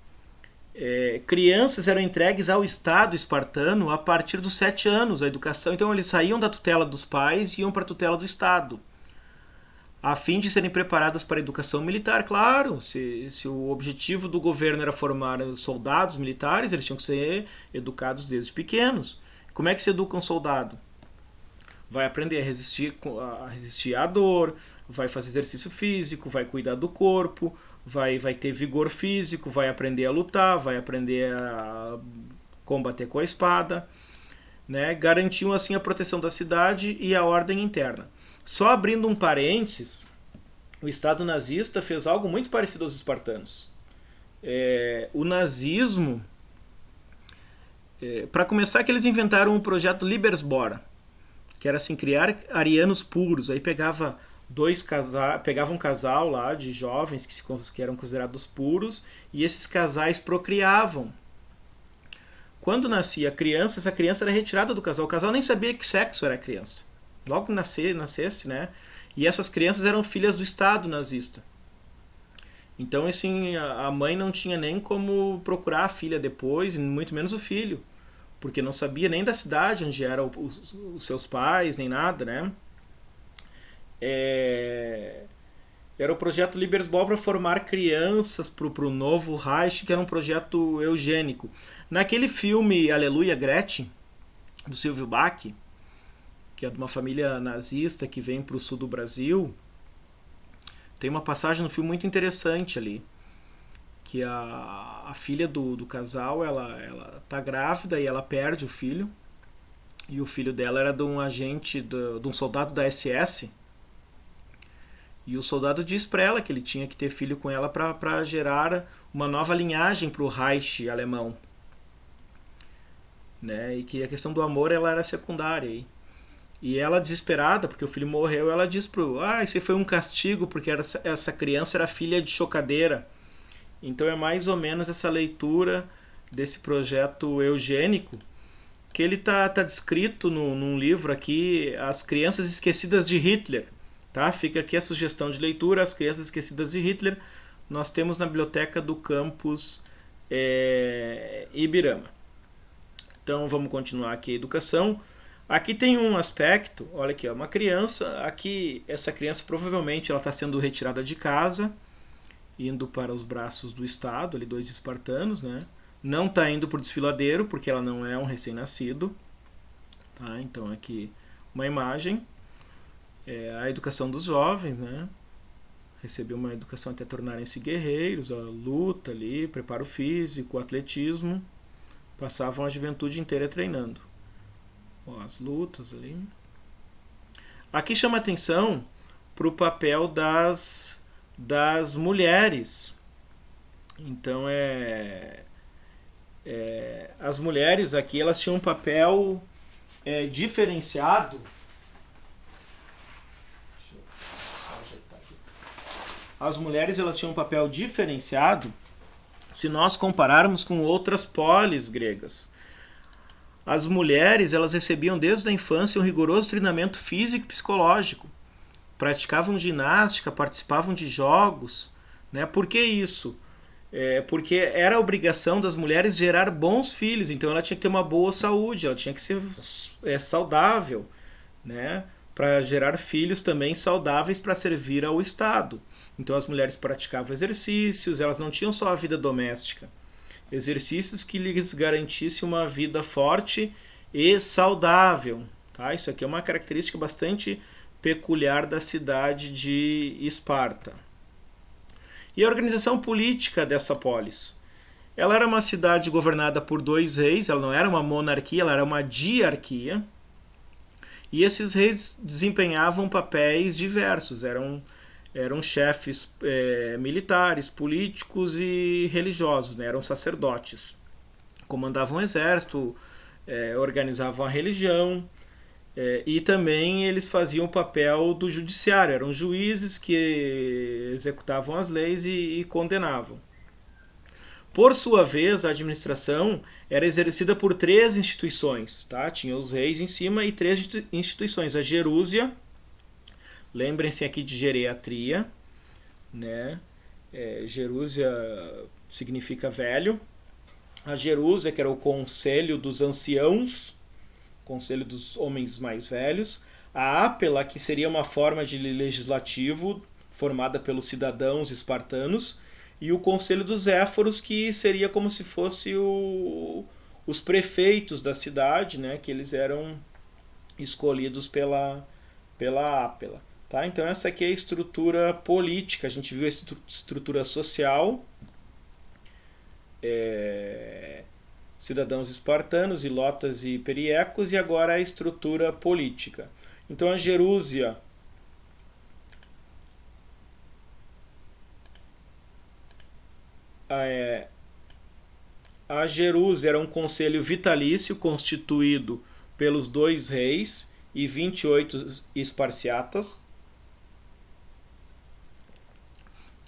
Speaker 1: Crianças eram entregues ao Estado espartano a partir dos 7 anos, a educação. Então eles saíam da tutela dos pais e iam para a tutela do Estado, a fim de serem preparadas para a educação militar. Claro, se o objetivo do governo era formar soldados militares, eles tinham que ser educados desde pequenos. Como é que se educa um soldado? Vai aprender a resistir à dor, vai fazer exercício físico, vai cuidar do corpo, vai ter vigor físico, vai aprender a lutar, vai aprender a combater com a espada, né? Garantiam assim a proteção da cidade e a ordem interna. Só abrindo um parênteses, o Estado nazista fez algo muito parecido aos espartanos. O nazismo, para começar, que eles inventaram o projeto Libersbora, que era assim, criar arianos puros. Aí pegava um casal lá de jovens que eram considerados puros, e esses casais procriavam. Quando nascia a criança, essa criança era retirada do casal. O casal nem sabia que sexo era a criança. Logo que nascesse, né? E essas crianças eram filhas do Estado nazista. Então, assim, a mãe não tinha nem como procurar a filha depois, muito menos o filho, porque não sabia nem da cidade onde eram os seus pais, nem nada, né? Era o projeto Libersbol para formar crianças para o novo Reich, que era um projeto eugênico. Naquele filme Aleluia Gretchen, do Silvio Bach, que é de uma família nazista que vem para o sul do Brasil, tem uma passagem no filme muito interessante ali, que a filha do casal, ela tá grávida e ela perde o filho, e o filho dela era de um agente, de um soldado da SS, e o soldado diz para ela que ele tinha que ter filho com ela para gerar uma nova linhagem para o Reich alemão, né? E que a questão do amor ela era secundária aí. E ela, desesperada, porque o filho morreu, ela diz isso aí foi um castigo, porque essa criança era filha de chocadeira. Então é mais ou menos essa leitura desse projeto eugênico, que ele tá descrito num livro aqui, As Crianças Esquecidas de Hitler. Tá? Fica aqui a sugestão de leitura, As Crianças Esquecidas de Hitler. Nós temos na biblioteca do campus Ibirama. Então vamos continuar aqui a educação. Aqui tem um aspecto, olha aqui, uma criança, aqui essa criança provavelmente ela está sendo retirada de casa, indo para os braços do Estado, ali 2 espartanos, né? não está indo para o desfiladeiro, porque ela não é um recém-nascido. Tá? Então aqui uma imagem. A educação dos jovens, né? Receber uma educação até tornarem-se guerreiros, a luta ali, preparo físico, atletismo. Passavam a juventude inteira treinando. As lutas ali. Aqui chama atenção para o papel das mulheres. Então as mulheres aqui elas tinham um papel diferenciado. As mulheres elas tinham um papel diferenciado se nós compararmos com outras polis gregas. As mulheres elas recebiam desde a infância um rigoroso treinamento físico e psicológico. Praticavam ginástica, participavam de jogos. Né? Por que isso? Porque era a obrigação das mulheres gerar bons filhos. Então ela tinha que ter uma boa saúde, ela tinha que ser saudável. Né? Para gerar filhos também saudáveis para servir ao Estado. Então as mulheres praticavam exercícios, elas não tinham só a vida doméstica. Exercícios que lhes garantissem uma vida forte e saudável. Tá? Isso aqui é uma característica bastante peculiar da cidade de Esparta. E a organização política dessa polis? Ela era uma cidade governada por 2 reis, ela não era uma monarquia, ela era uma diarquia. E esses reis desempenhavam papéis diversos, eram chefes militares, políticos e religiosos, né? Eram sacerdotes. Comandavam o exército, organizavam a religião e também eles faziam o papel do judiciário. Eram juízes que executavam as leis e condenavam. Por sua vez, a administração era exercida por 3 instituições. Tá? Tinha os reis em cima e 3 instituições. A gerúsia, lembrem-se aqui de geriatria, né? Gerúsia significa velho. A gerúsia, que era o conselho dos anciãos, conselho dos homens mais velhos. A ápela, que seria uma forma de legislativo formada pelos cidadãos espartanos. E o conselho dos éforos, que seria como se fosse os prefeitos da cidade, né? Que eles eram escolhidos pela ápela. Tá? Então essa aqui é a estrutura política. A gente viu a estrutura social, cidadãos espartanos, ilotas e periecos, e agora a estrutura política. Então a gerúsia era um conselho vitalício constituído pelos 2 reis e 28 esparciatas,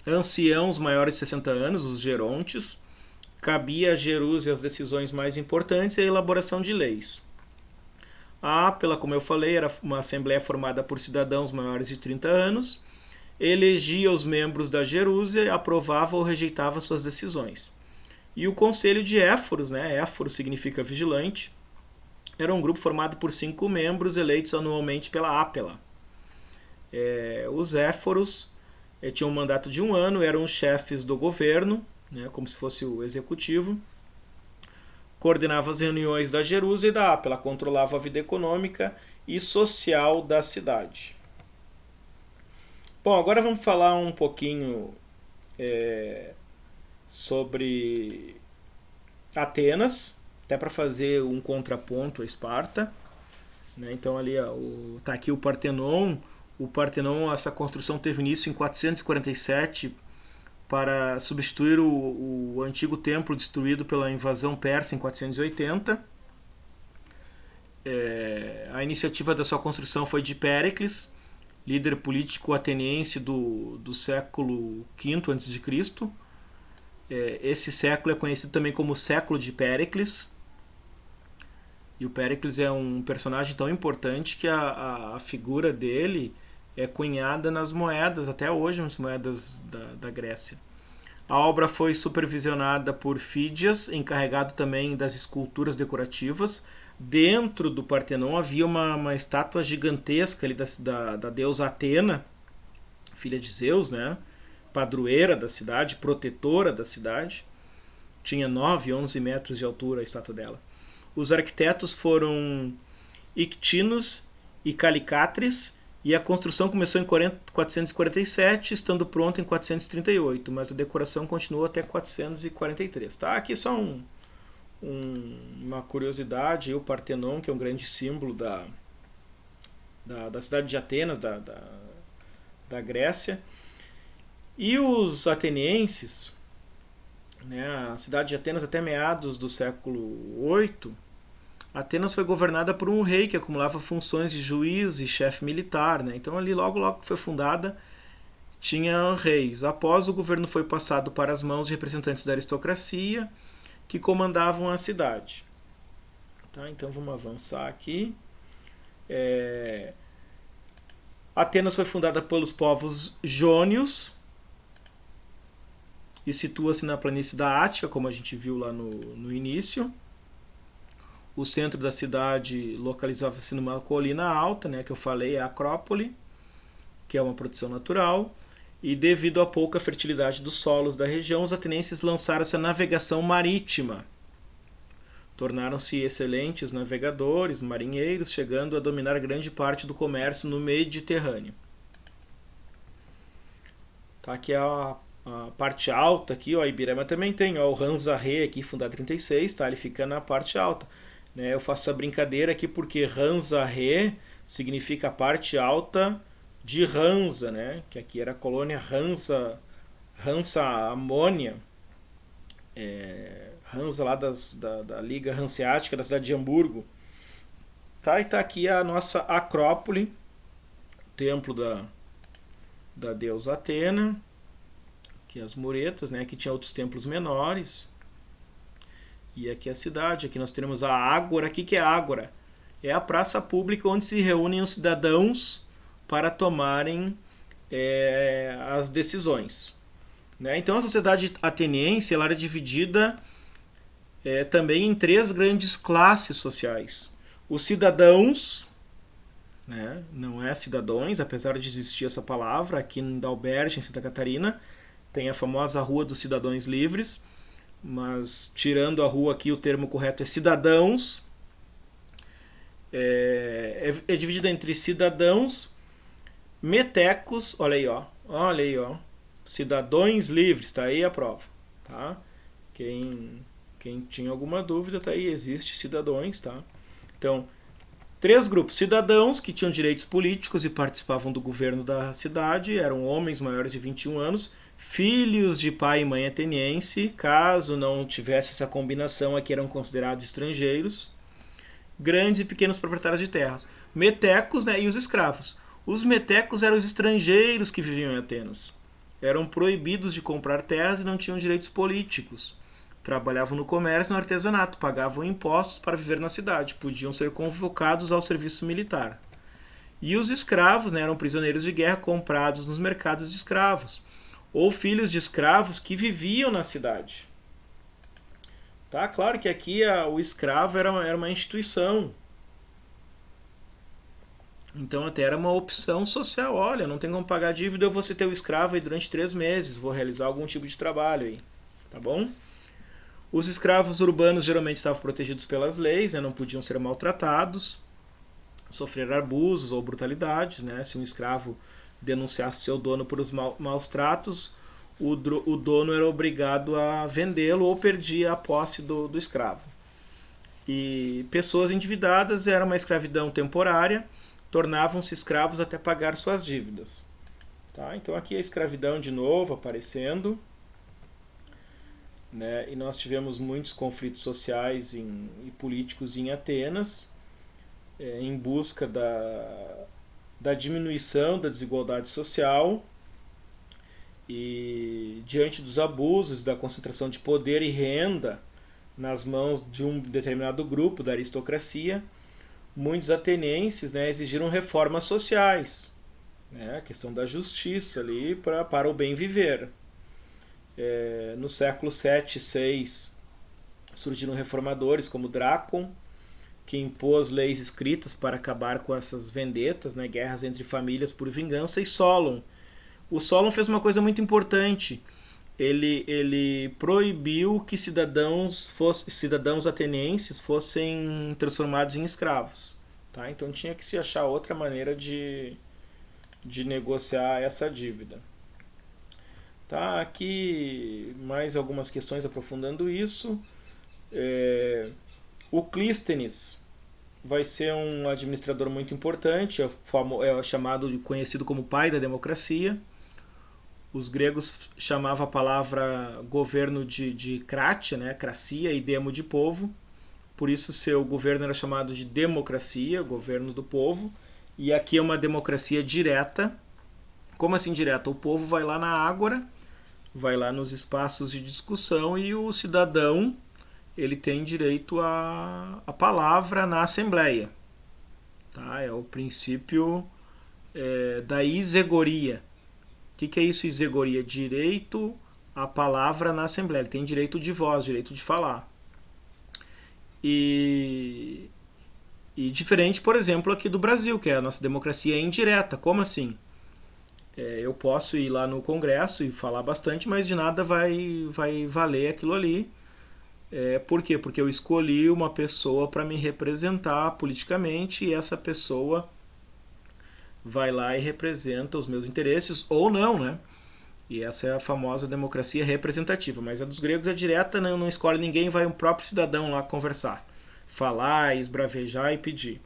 Speaker 1: anciãos maiores de 60 anos, os gerontes. Cabia a gerúsia as decisões mais importantes e a elaboração de leis. A ápela, como eu falei, era uma assembleia formada por cidadãos maiores de 30 anos, elegia os membros da gerúsia e aprovava ou rejeitava suas decisões. E o conselho de éforos, né? Éforo significa vigilante, era um grupo formado por 5 membros eleitos anualmente pela ápela. Os éforos tinham um mandato de 1 ano, eram os chefes do governo, né? Como se fosse o executivo. Coordenava as reuniões da gerúsia e da ápela, controlava a vida econômica e social da cidade. Bom, agora vamos falar um pouquinho sobre Atenas, até para fazer um contraponto a Esparta. Né? Então ali está aqui o Partenon. O Partenon, essa construção teve início em 447 para substituir o antigo templo destruído pela invasão persa em 480. A iniciativa da sua construção foi de Péricles, líder político ateniense do século V a.C. Esse século é conhecido também como século de Péricles. E o Péricles é um personagem tão importante que a figura dele é cunhada nas moedas, até hoje nas moedas da Grécia. A obra foi supervisionada por Fídias, encarregado também das esculturas decorativas. Dentro do Partenon havia uma estátua gigantesca ali da deusa Atena, filha de Zeus, né? Padroeira da cidade, protetora da cidade. tinha 9, 11 metros de altura a estátua dela. Os arquitetos foram Ictinos e Calicatres, e a construção começou em 447, estando pronta em 438, mas a decoração continuou até 443. Tá? Aqui só uma curiosidade, o Partenon, que é um grande símbolo da cidade de Atenas, da Grécia. E os atenienses, né, a cidade de Atenas até meados do século VIII, Atenas foi governada por um rei que acumulava funções de juiz e chefe militar, né? Então ali logo que foi fundada tinha reis. Após, o governo foi passado para as mãos de representantes da aristocracia que comandavam a cidade. Tá? Então vamos avançar aqui. Atenas foi fundada pelos povos jônios e situa-se na planície da Ática, como a gente viu lá no início. O centro da cidade localizava-se numa colina alta, né, que eu falei, é a Acrópole, que é uma produção natural. E devido à pouca fertilidade dos solos da região, os atenienses lançaram-se à navegação marítima. Tornaram-se excelentes navegadores, marinheiros, chegando a dominar grande parte do comércio no Mediterrâneo. Tá, aqui é a parte alta, aqui, ó, Ibirema também tem, ó, o Ranza-Re aqui, fundado em 36, tá, ele fica na parte alta. Né, eu faço essa brincadeira aqui porque Ranza-Re significa a parte alta de Hansa, né, que aqui era a colônia Hansa-Amônia, Hansa lá da Liga Hanseática da cidade de Hamburgo. Tá, e tá aqui a nossa Acrópole, templo da deusa Atena, aqui as muretas, né, aqui tinha outros templos menores. E aqui é a cidade, aqui nós temos a Ágora. O que é a Ágora? É a praça pública onde se reúnem os cidadãos para tomarem as decisões. Né? Então a sociedade ateniense ela era dividida também em 3 grandes classes sociais. Os cidadãos, né? Não é cidadãos, apesar de existir essa palavra, aqui em Dalberge, em Santa Catarina, tem a famosa Rua dos Cidadãos Livres, mas tirando a rua aqui o termo correto é cidadãos. É dividido entre cidadãos, metecos, olha aí, ó, cidadãos livres, tá aí a prova, tá? Quem tinha alguma dúvida, tá aí, existe cidadãos, tá? Então, 3 grupos: cidadãos que tinham direitos políticos e participavam do governo da cidade, eram homens maiores de 21 anos, filhos de pai e mãe ateniense, caso não tivesse essa combinação aqui eram considerados estrangeiros, grandes e pequenos proprietários de terras, metecos, né, e os escravos. Os metecos eram os estrangeiros que viviam em Atenas, eram proibidos de comprar terras e não tinham direitos políticos, trabalhavam no comércio e no artesanato, pagavam impostos para viver na cidade, podiam ser convocados ao serviço militar. E os escravos, né, eram prisioneiros de guerra comprados nos mercados de escravos, ou filhos de escravos que viviam na cidade. Tá? Claro que aqui o escravo era uma instituição. Então até era uma opção social. Olha, não tem como pagar dívida, eu vou ser teu escravo aí durante 3 meses, vou realizar algum tipo de trabalho aí. Tá bom? Os escravos urbanos geralmente estavam protegidos pelas leis, né? Não podiam ser maltratados, sofrer abusos ou brutalidades. Né? Se um escravo denunciasse seu dono por os maus tratos, o dono era obrigado a vendê-lo ou perdia a posse do escravo. E pessoas endividadas era uma escravidão temporária, tornavam-se escravos até pagar suas dívidas. Tá? Então aqui a escravidão de novo aparecendo. Né? E nós tivemos muitos conflitos sociais e políticos em Atenas, em busca da diminuição da desigualdade social e diante dos abusos da concentração de poder e renda nas mãos de um determinado grupo da aristocracia, muitos atenienses, né, exigiram reformas sociais, né, a questão da justiça ali para o bem viver. No século 7 e 6 surgiram reformadores como Drácon, que impôs leis escritas para acabar com essas vendetas, né, guerras entre famílias por vingança, e Solon. O Solon fez uma coisa muito importante. ele proibiu que cidadãos atenienses fossem transformados em escravos. Tá? Então tinha que se achar outra maneira de negociar essa dívida. Tá? Aqui mais algumas questões aprofundando isso. O Clístenes vai ser um administrador muito importante, conhecido como pai da democracia. Os gregos chamavam a palavra governo de kratia, né, cracia, e demo de povo. Por isso seu governo era chamado de democracia, governo do povo. E aqui é uma democracia direta. Como assim direta? O povo vai lá na ágora, vai lá nos espaços de discussão e o cidadão ele tem direito à palavra na assembleia. Tá? É o princípio da isegoria. O que é isso, isegoria? Direito à palavra na Assembleia. Ele tem direito de voz, direito de falar. E diferente, por exemplo, aqui do Brasil, que a nossa democracia é indireta. Como assim? Eu posso ir lá no Congresso e falar bastante, mas de nada vai valer aquilo ali. Por quê? Porque eu escolhi uma pessoa para me representar politicamente e essa pessoa vai lá e representa os meus interesses, ou não, né? E essa é a famosa democracia representativa. Mas a dos gregos é direta, não escolhe ninguém, vai um próprio cidadão lá conversar, falar, esbravejar e pedir.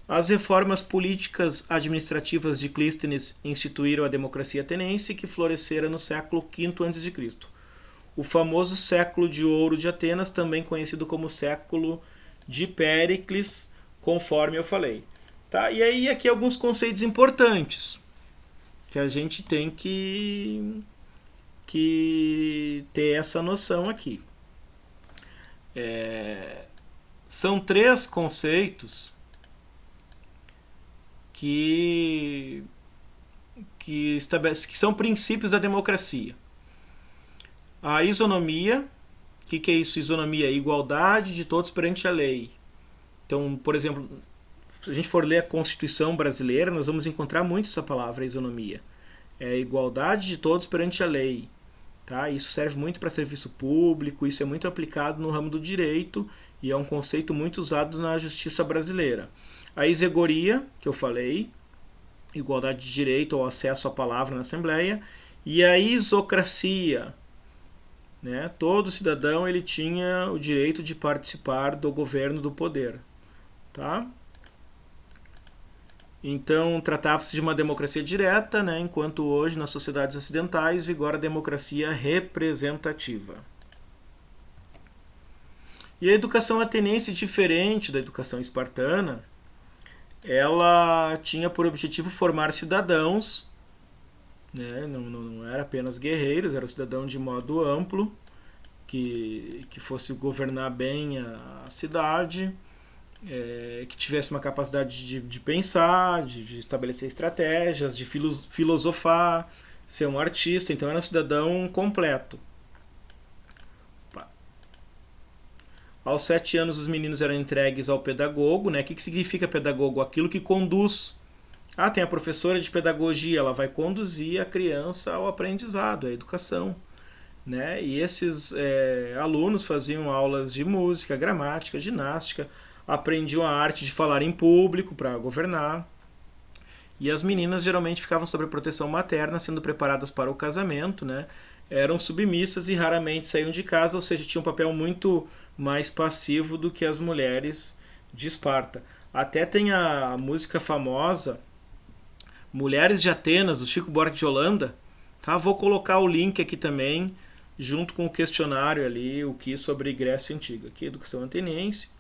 Speaker 1: As reformas políticas administrativas de Clístenes instituíram a democracia ateniense, que florescera no século V a.C. O famoso século de ouro de Atenas, também conhecido como século de Péricles, conforme eu falei. Tá? E aí aqui alguns conceitos importantes que a gente tem que ter essa noção aqui. São 3 conceitos que são princípios da democracia. A isonomia. O que é isso? Isonomia? Igualdade de todos perante a lei. Então, por exemplo, se a gente for ler a Constituição brasileira, nós vamos encontrar muito essa palavra, isonomia. É igualdade de todos perante a lei. Tá? Isso serve muito para serviço público, isso é muito aplicado no ramo do direito e é um conceito muito usado na justiça brasileira. A isegoria, que eu falei, igualdade de direito ao acesso à palavra na Assembleia, e a isocracia. Né? Todo cidadão ele tinha o direito de participar do governo do poder. Tá? Então, tratava-se de uma democracia direta, né, enquanto hoje, nas sociedades ocidentais, vigora a democracia representativa. E a educação ateniense, diferente da educação espartana, ela tinha por objetivo formar cidadãos, né, não era apenas guerreiros, era cidadão de modo amplo, que fosse governar bem a cidade, que tivesse uma capacidade de pensar, de estabelecer estratégias, de filosofar, ser um artista. Então era um cidadão completo. Aos 7 anos os meninos eram entregues ao pedagogo. Né? O que significa pedagogo? Aquilo que conduz. Tem a professora de pedagogia, ela vai conduzir a criança ao aprendizado, à educação. Né? E esses alunos faziam aulas de música, gramática, ginástica, aprendiam a arte de falar em público para governar. E as meninas geralmente ficavam sob proteção materna, sendo preparadas para o casamento, né? Eram submissas e raramente saíam de casa, ou seja, tinham um papel muito mais passivo do que as mulheres de Esparta. Até tem a música famosa Mulheres de Atenas, do Chico Buarque de Holanda. Tá? Vou colocar o link aqui também, junto com o questionário ali, o que sobre Grécia Antiga. Aqui, educação ateniense.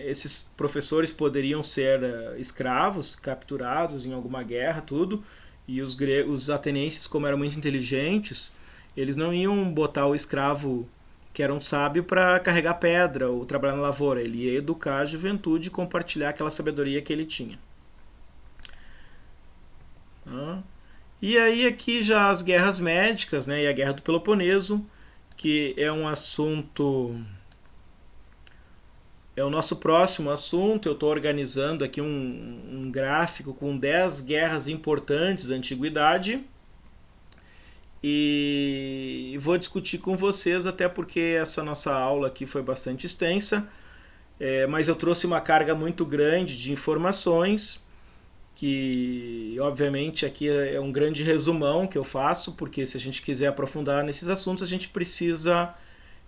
Speaker 1: Esses professores poderiam ser escravos, capturados em alguma guerra, tudo, e os atenienses, como eram muito inteligentes, eles não iam botar o escravo que era um sábio para carregar pedra ou trabalhar na lavoura. Ele ia educar a juventude e compartilhar aquela sabedoria que ele tinha. E aí aqui já as guerras médicas, né, e a guerra do Peloponeso, que é um assunto... É o nosso próximo assunto. Eu estou organizando aqui um gráfico com 10 guerras importantes da antiguidade. e vou discutir com vocês, até porque essa nossa aula aqui foi bastante extensa, mas eu trouxe uma carga muito grande de informações, que obviamente aqui é um grande resumão que eu faço, porque se a gente quiser aprofundar nesses assuntos, a gente precisa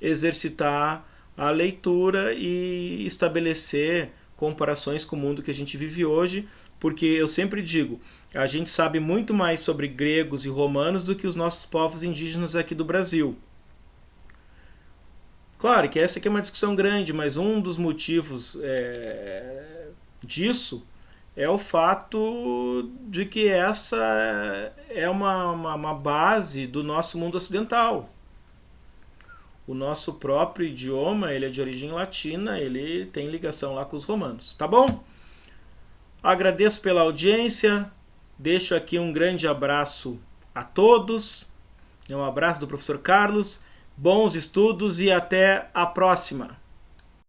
Speaker 1: exercitar a leitura e estabelecer comparações com o mundo que a gente vive hoje, porque eu sempre digo, a gente sabe muito mais sobre gregos e romanos do que os nossos povos indígenas aqui do Brasil. Claro que essa aqui é uma discussão grande, mas um dos motivos disso é o fato de que essa é uma base do nosso mundo ocidental. O nosso próprio idioma, ele é de origem latina, ele tem ligação lá com os romanos, tá bom? Agradeço pela audiência, deixo aqui um grande abraço a todos, um abraço do professor Carlos, bons estudos e até a próxima!